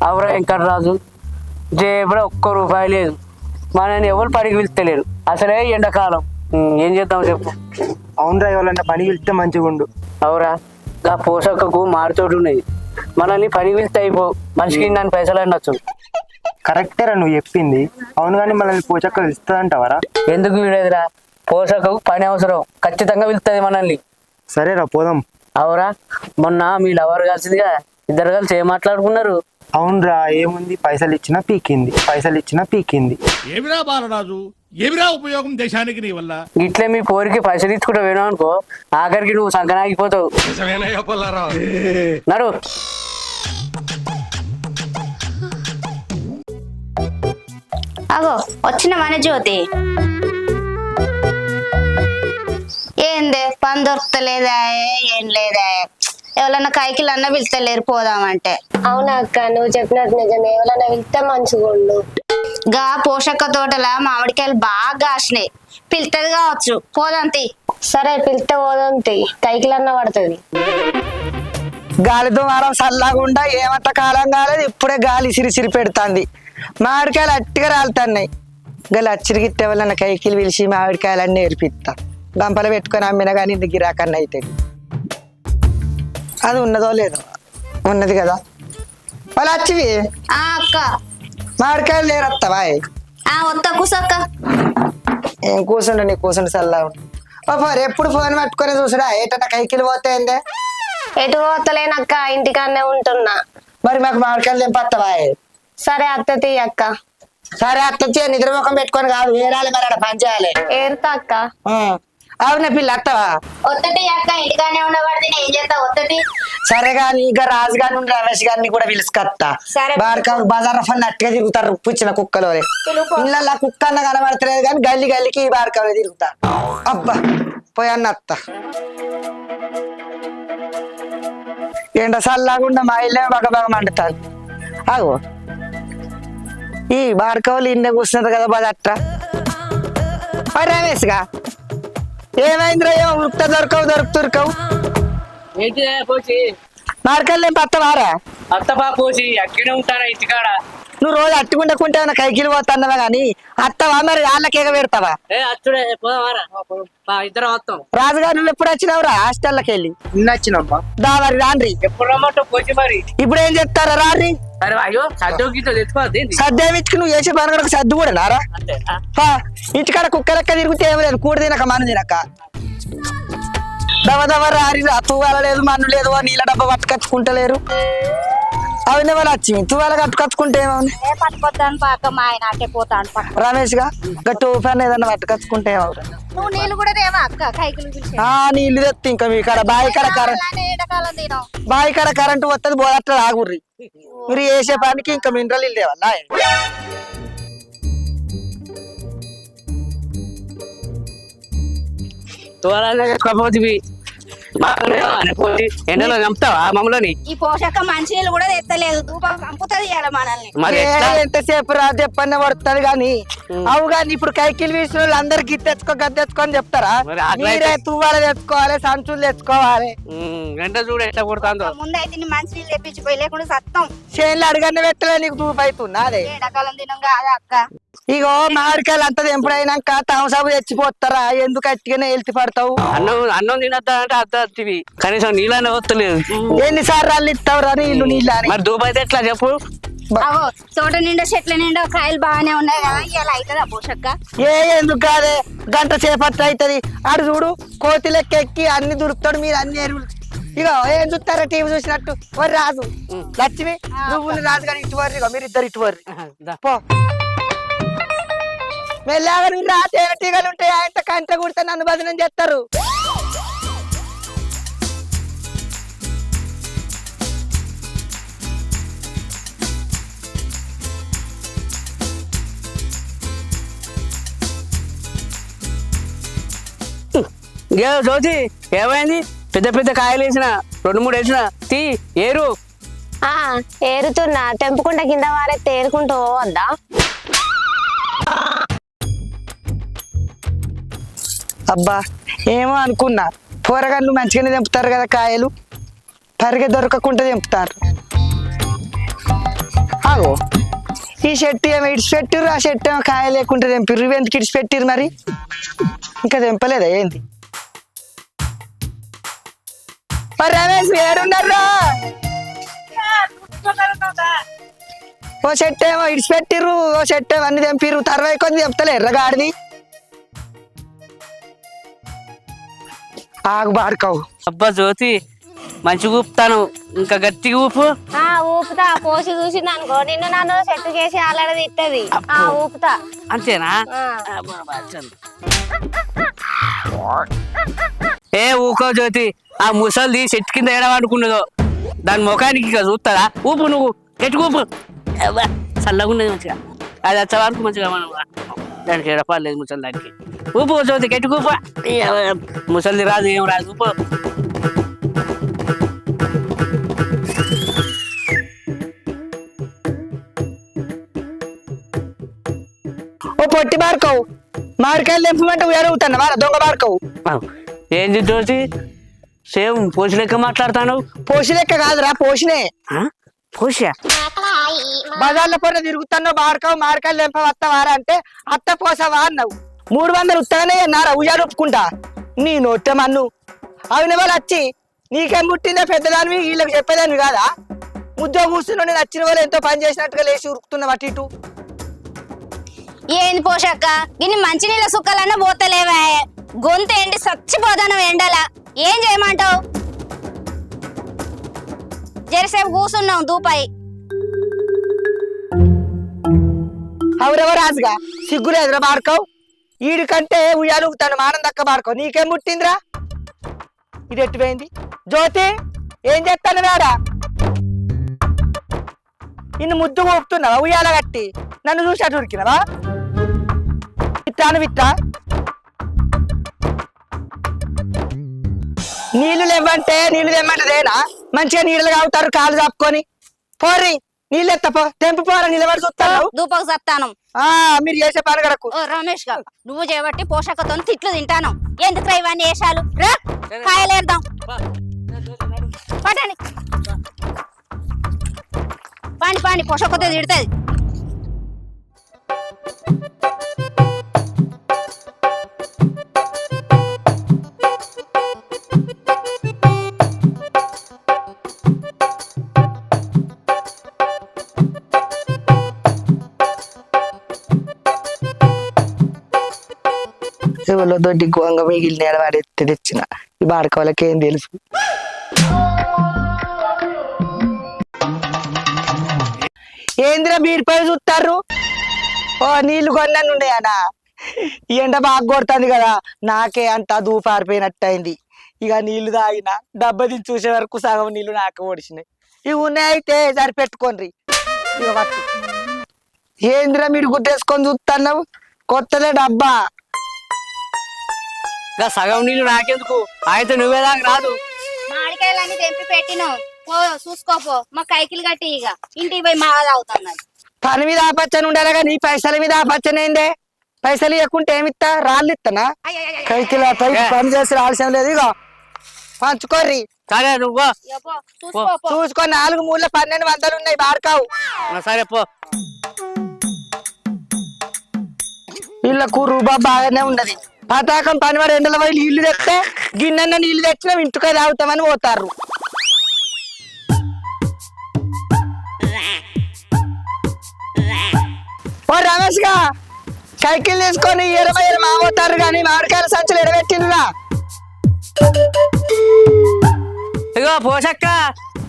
అవరా వెంకటరాజు జేబులో ఒక్క రూపాయి లేదు. మనని ఎవరు పనికి పిలుస్తలేరు. అసలే ఎండాకాలం. ఏం చేద్దాం చెప్పు. అవునరా, ఎవరన్నా పని పిలిస్తే మంచిగా ఉండు. అవురా, ఆ పోషకకు మారుతోటి ఉన్నది. మనల్ని పనికి పిలిస్తే అయిపో, మనిషికి దాని పైసలు అనొచ్చు. కరెక్టేరా నువ్వు చెప్పింది. అవును, కానీ మనల్ని పోచక్క పిలుస్తుందంటావరా? ఎందుకు వీడేదిరా, పోషకకు పని అవసరం, ఖచ్చితంగా పిలుస్తుంది మనల్ని. సరేరా పోదాం. అవురా, మొన్న మీ లవర్ కలిసిందిగా, ఇద్దరు కలిసి ఏం మాట్లాడుకున్నారు? అవునరా, ఏముంది, పైసలు ఇచ్చినా పీకింది. ఏమిరా బాలరాజు, ఏమిరా ఉపయోగం దేశానికి నీ వల్ల? ఇట్లే మీ పోరికి పైసలు ఇచ్చుకుంటూ పోయినావు అనుకో, ఆఖరికి నువ్వు సంకనాగిపోతావు. నడు. అగో వచ్చిన మన జ్యోతి. ఏందే పని దొరుకుతలేదా? ఏం లేదా? ఎవరన్నా కైకిలు అన్న పిలుస్తలేరు పోదామంటే. అవునా అక్క, నువ్వు చెప్పినట్టు నిజమే. ఎవరన్నా పిలిస్తే మంచిగుండు. గా పోషక తోటల మామిడికాయలు బాగా కాసినాయి, పిలుతుంది కావచ్చు, పోదాంతి. సరే పిలిస్తే పోదాంతి, కైకిలన్నా పడుతుంది. గాలితో వారం చల్లకుండా ఏమంత కాలం కాలేదు, ఇప్పుడే గాలి సిరిసిరి పెడుతుంది. మామిడికాయలు అట్టిగా రాలుతున్నాయి. గల అచ్చిరిగిట్టే వల్ల కైకిలు పిలిచి మామిడికాయలన్నీ నేర్పిస్తా. గంపలు పెట్టుకొని అమ్మినా కానీ ఇంత గిరాకన్నా అవుతుంది. అది ఉన్నదో లేదో, ఉన్నది కదా. వాళ్ళు వచ్చివి ఆ అక్క, మామిడికాయలు లేరత్తావా? వస్తా కూసక్క. ఏం కూర్చుండు, నీ కూర్చుండు చల్లగా ఉండు. ఓ ఎప్పుడు ఫోన్ పట్టుకొని చూసుడా, ఏటన్నా కైకిలు పోతాయిందే? ఎటు పోతలేనక్క, ఇంటికాన్నే ఉంటున్నా. మరి మాకు మామిడికాయలు తెంపత్తావా? సరే అత్తతి అక్క. సరే అత్తచ్చి నిద్ర ముఖం పెట్టుకొని కాదు, వేరాలి మరి అక్కడ పని చేయాలి. ఏరుతా అక్క. అవునా పిల్ల అత్తవా? ఒత్తటి అక్క, ఇంటికానే ఉండబడితే ఏం చేస్తా ఒత్తటి. సరే గాని ఇక రాజు గారిని రమేష్ గారిని కూడా పిలుచుకొస్తా. బార్కా బజార్ ఫన్ అట్టుగా తిరుగుతారు పుచ్చిన కుక్కలో. ఇళ్ళ కుక్క అన్న కనబడతలేదు కానీ గల్లి గల్లికి బార్కాలో తిరుగుతా. అబ్బా పోయన్న అత్త. ఎండ చల్లకుండా మా ఇల్లే బగబగ మండుతారు. ఆగో ఈ బార్కవులు ఇండే కూర్చున్నారు కదా బజట్రా. రమేష్ గా ఏమైందిరా? ఏమో ఉరుకుతా దొరకవు. మార్కెళ్ళేం పత్తవారా? అత్తపా పోసి అక్కడే ఉంటారా ఇంటికాడ? నువ్వు రోజు అట్టుకుండకుంటే కైకిలు పోతున్నావా గానీ అత్తవా మరి వాళ్ళకేగ పెడతావా? అచ్చుడే పోదామారా, ఇద్దరం వస్తాం. రాజుగారు నువ్వు ఎప్పుడు వచ్చినావురా హాస్టల్కి వెళ్ళి? నిన్నొచ్చినమ్మా. దావరి రాండ్రి. ఎప్పుడు రమ్మంటావు పోసి మరి? ఇప్పుడు ఏం చెప్తారా రాండ్రి. అరే అయ్యో సద్దు గీతో తెచ్చుకోవద్దు. సద్దేమిచ్చుకు నువ్వు చేసే పని సద్దు కూడా నారా? ఇంటికాడ కుక్కలెక్క తిరిగితే ఏమి లేదు, కూడి తినక మన్ను తినక. దవ రారి తువ్వాల లేదు, మన్ను లేదు, నీళ్ళ డబ్బా పట్టుకచ్చుకుంటలేరు. అవునే వాళ్ళు వచ్చి తువ్వాల కట్టుకచ్చుకుంటే ఏమవును? పట్టుకొద్దాను పాక మా ఆయన అట్టే పోతాను. రమేష్ గా గట్టు పని ఏదన్నా పట్టుకచ్చుకుంటే ఏమవురు? నువ్వు నీళ్ళు కూడా దేవా అక్క, కైకిలు నీళ్ళు తెత్తి ఇంకా మీ కాడ బావి కాడ కరెంటు వస్తుంది, బోదట్లా ఆగుర్రి. మీరు వేసే పనికి ఇంకా మినరల్ ఇల్లు దేవల్ల. ఎండలో చంపుతావా మమ్మల్ని? ఈ పోషక మంచినీళ్ళు కూడా తెత్తలేదు, ధూపం చంపుతుంది మనల్ని. ఎంతసేపు రా చెప్పన్న పడుతుంది గాని. అవు గాని ఇప్పుడు కైకిలు వీసిన వాళ్ళు అందరికి తెచ్చుకొని చెప్తారా? మీరే తువ్వాల తెచ్చుకోవాలి, సంచులు తెచ్చుకోవాలి. ఎండ చూడు ఎట్లా కొడుతుందో. ముందైతే మంచినీళ్ళు తెప్పించిపోయి లేకుండా సత్తం. చేనులు అడగన్న పెట్టలే నీకు దూపు అవుతుంది. అదే ఎండాకాలం దినం కాదా అక్క. ఇగో మామిడికాయలు అంతా ఎంపుడైనాక తామసాబు తెచ్చిపోతారా? ఎందుకు అట్టిగానే వెళ్తి పడతావు? అన్నం తినద్దా అంటే అద్దవి కనీసం నీళ్ళనే వస్తలేదు. ఎన్నిసార్లు వాళ్ళు ఇస్తావురా నీళ్ళు? నీళ్ళు మరి దూపు అయితే ఎట్లా చెప్పు? తోట నిండా చెట్ల నిండా కాయలు బాగానే ఉన్నాయి కదా, ఇలా అవుతుందా పోషక్క? ఎందుకు కాదే, గంట సేపట్టు అవుతుంది. అడు చూడు కోతి లెక్క ఎక్కి అన్ని దుడుపుతాడు, మీరు అన్ని ఎరువులు. ఇగో ఏం చూస్తారా టీవీ చూసినట్టు? వరి రాజు లక్ష్మి నువ్వు రాజు గారు ఇటు వర్రి, మీరు ఇద్దరు ఇటు వర్రి పో. మెల్లగా నువ్వు రా, తేనె టీగలు ఉంటాయి, ఆయన కంట కుడితే నన్ను భజనం చేస్తారు. జ్యోతి ఏమైంది? పెద్ద పెద్ద కాయలు వేసిన 2-3 వేసిన తీ ఏరు. ఏరుతున్నా, తెంపుకుంటా కింద వారే తేరుకుంటూ పోవద్దా? అబ్బా ఏమో అనుకున్నా, పోరగాళ్ళు మంచిగానే తెంపుతారు కదా కాయలు, పరిగె దొరకకుండా తెంపుతారు. ఆగో ఈ చెట్టు ఏమో ఇడిచిపెట్టిర్రు, ఆ చెట్టు ఏమో కాయ లేకుంటే తెంపిర్రు. ఇవి ఎందుకు ఇడిచిపెట్టిర్రు మరి? ఇంకా తెంపలేదా ఏంది? మరి రమేష్ ఏడున్నారా? ఓ చెట్టు ఏమో ఇడిచిపెట్టిర్రు, ఓ చెట్టు ఏమో అన్ని తెంపిర్రు. తర్వై కొంది తెంపుతలేర్రా గాడిది. ఆగు బాడుకావు. అబ్బా జ్యోతి మంచిగా ఊపుతాను, ఇంకా గట్టిగా ఊపు. ఊపుతా. పోసి చూసింది అనుకో నిన్ను నన్ను చెట్టు చేసి అలాడది ఇట్టది. ఊపుతా. అంతేనా? ఏ ఊకో జ్యోతి, ఆ ముసలిది చెట్టు కింద ఏడవాడుకున్నదో దాని ముఖానికి ఇక చూస్తారా? ఊపు నువ్వు, గట్టిగా ఊపు. అబ్బా, చల్లగా ఉన్నది మంచిగా. అది వచ్చే వరకు మంచిగా మనం దానికి ఎడపలేదు ముసలి దానికి. ఊపు జ్యోతి, గట్టిగా ఊపు. ముసలిది రాదు, ఏం రాదు, ఊపు. ఓ పొట్టి బాడుకోవు, మామిడికాయలు తెంపమంటే ఎరుగుతాను వాళ్ళ దొంగ బాడుకోవు. ఏంది జ్యోతి సేమ్ పోసి లెక్క మాట్లాడతాను? పోసి లెక్క కాదురా, పోసినే. పోసా బజార్ల పొర తిరుగుతాను బాడుకోవు. మామిడికాయలు తెంప వస్తావారా అంటే అత్త పోసావా అన్నావు. 300 ఉత్తగానే నారా ఉయ్యాలు ఒప్పుకుంటా. నీ నోటే మన్ను అవిన వాళ్ళు వచ్చి నీకేం పుట్టిందా పెద్దదానివి, వీళ్ళకి చెప్పేదానివి కాదా? ముద్ద కూర్చుని నేను వచ్చిన వాళ్ళు ఎంతో పని చేసినట్టుగా లేచి ఉరుకుతున్నావు అటు ఇటు. ఏంది పోషక్క, గిన్ని మంచినీళ్ళ సుక్కలన్నా పోతలేవా? గొంతు ఏంటి చచ్చిపోతాను ఎండలా. ఏం చేయమంటావు? జరసేపు కూర్చున్నాం దూపాయి. అవురెవ రాజుగా సిగ్గులేదురా బాడుకోవు. ఈడి కంటే ఉయ్యాలు ఊగుతాను మానం దక్క బాడుకో. నీకేం పుట్టిందిరా? ఇది ఎట్టిపోయింది? జ్యోతి ఏం చేస్తాను వేడా? ఇన్ని ముద్దు ఊపుతున్నావా ఉయ్యాల కట్టి? నన్ను చూసి అటు ఉరికినవా? విత్తాను విత్తా. నీళ్లు లేవంటే నీళ్లు తెమ్మంటదేనా? మంచిగా నీళ్ళు తాగుతారు కాళ్ళు చాపుకొని. పోర్రి నీళ్ళు ఎత్తపో, తెంపు పోరా, నిలబడి చూస్తాను. దూపకు సత్తాను. మీరు చేసే పని గడకు. ఓ రమేష్ గా నువ్వు చేయబట్టి పోషకతో తిట్లు తింటాను. ఎందుకు ఇవన్నీ వేషాలు? రా కాయలేద్దాం. పట్టండి పాండి పాండి, పోషకతో తిడుతుంది. ఎవరో దొడ్డి గోంగ మిగిలిన వాడు ఎత్తి తెచ్చిన ఈ బాడుకోవాలకి ఏం తెలుసు. ఏందిరా బీడిపై చూస్తారు? ఓ నీళ్లు కొన్నాను ఉండేయనా? ఈ ఎండ బాగా కొడుతుంది కదా, నాకే అంత దూపారిపోయినట్టు అయింది. ఇక నీళ్లు తాగిన డబ్బా దించి చూసే వరకు సగం నీళ్లు నాకే ఓడిచినాయి. ఇవి ఉన్నాయితే సరిపెట్టుకోండి. ఇక పట్టు. ఏందిరా మీరు గుడ్డేసుకొని చూస్తున్నావు? కొత్తదే డబ్బా. సగం నీళ్ళు నాకెందుకు, అయితే నువ్వే దాకా రాదు. మామిడికాయలన్నీ తెంపి పెట్టినావు, పో చూసుకోపో. మా కైకిలు కట్టి ఇక ఇంటికి పోయి మా తాగుతున్నది. పని మీద ఆపచ్చని ఉండాలి కానీ పైసల మీద ఆపచ్చనేందే? పైసలు ఇవ్వకుంటే ఏమిస్తా? రాళ్ళు ఇస్తానా? కైకిల పని చేసి రాల్సిన లేదు. ఇక పంచుకోర్రి. సరే నువ్వు చూసుకో. 4 మూల 1200 ఉన్నాయి బాడుకావు. సరే పో. వీళ్ళకు రూబా బాగానే ఉన్నది. పతాకం పనివాడు ఎండల పోయి నీళ్లు తెస్తే గిన్నెన్న నీళ్లు తెచ్చినా ఇంటికి తాగుతామని పోతారు. ఓ రమేష్ గా సైకిల్ తీసుకొని 20 మాపోతారు కానీ మామిడికాయల సంచులు ఎడబెట్టిండ్రా. ఇగో పోషక్క,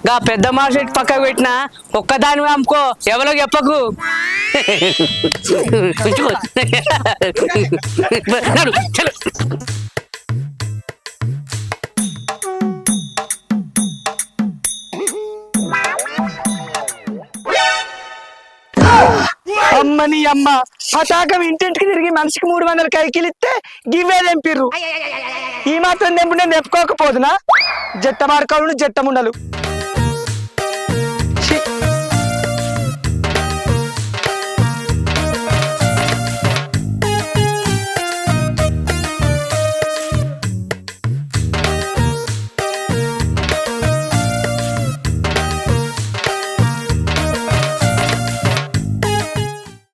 గా పెద్ద మార్కెట్ పక్కకు పెట్టినా ఒక్కదాని అమ్ముకో, ఎవరో చెప్పకు. అమ్మని అమ్మ పతాకం ఇంటింటికి తిరిగి మనిషికి 300 కైకిలు ఇస్తే గివ్వే తెంపిర్రు. ఈ మాత్రం తెంపు నేను తెప్పుకోకపోదునా? జట్ట మార్కవులు జట్ట ముండలు.